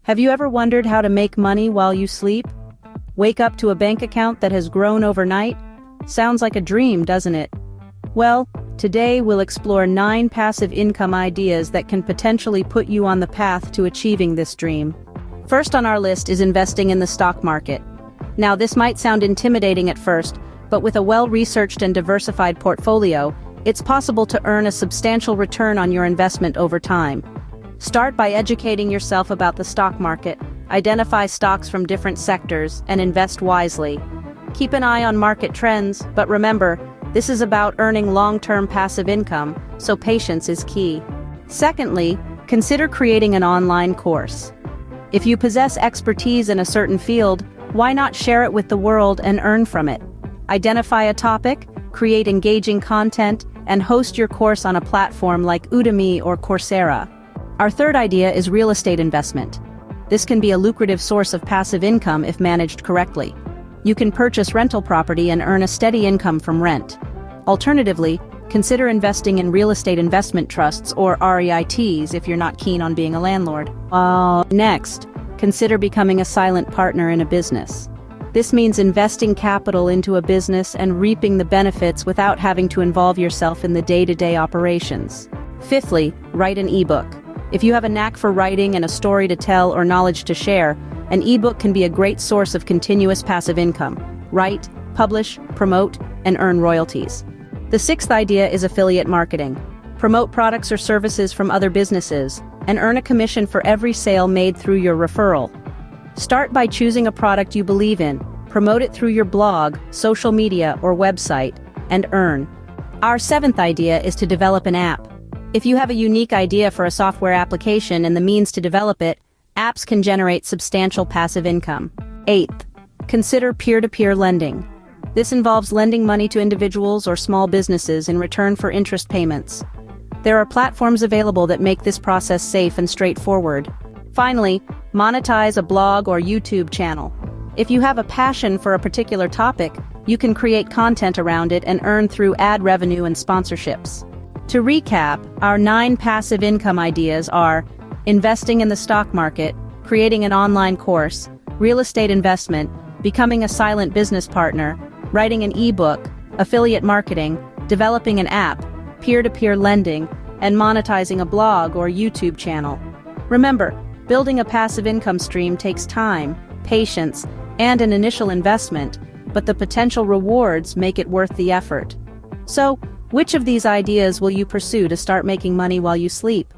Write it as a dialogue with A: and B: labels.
A: Have you ever wondered how to make money while you sleep? Wake up to a bank account that has grown overnight? Sounds like a dream, doesn't it? Well, today we'll explore 9 passive income ideas that can potentially put you on the path to achieving this dream. First on our list is investing in the stock market. Now, this might sound intimidating at first, but with a well-researched and diversified portfolio, it's possible to earn a substantial return on your investment over time. Start by educating yourself about the stock market, identify stocks from different sectors, and invest wisely. Keep an eye on market trends, but remember, this is about earning long-term passive income, so patience is key. Secondly, consider creating an online course. If you possess expertise in a certain field, why not share it with the world and earn from it? Identify a topic, create engaging content, and host your course on a platform like Udemy or Coursera. Our third idea is real estate investment. This can be a lucrative source of passive income if managed correctly. You can purchase rental property and earn a steady income from rent. Alternatively, consider investing in real estate investment trusts or REITs if you're not keen on being a landlord. Next, consider becoming a silent partner in a business. This means investing capital into a business and reaping the benefits without having to involve yourself in the day-to-day operations. Fifthly, write an ebook. If you have a knack for writing and a story to tell or knowledge to share, an ebook can be a great source of continuous passive income. Write, publish, promote, and earn royalties. The sixth idea is affiliate marketing. Promote products or services from other businesses and earn a commission for every sale made through your referral. Start by choosing a product you believe in, promote it through your blog, social media, or website, and earn. Our seventh idea is to develop an app. If you have a unique idea for a software application and the means to develop it, apps can generate substantial passive income. Eighth, consider peer-to-peer lending. This involves lending money to individuals or small businesses in return for interest payments. There are platforms available that make this process safe and straightforward. Finally, monetize a blog or YouTube channel. If you have a passion for a particular topic, you can create content around it and earn through ad revenue and sponsorships. To recap, our 9 passive income ideas are investing in the stock market, creating an online course, real estate investment, becoming a silent business partner, writing an ebook, affiliate marketing, developing an app, peer-to-peer lending, and monetizing a blog or YouTube channel. Remember, building a passive income stream takes time, patience, and an initial investment, but the potential rewards make it worth the effort. So, which of these ideas will you pursue to start making money while you sleep?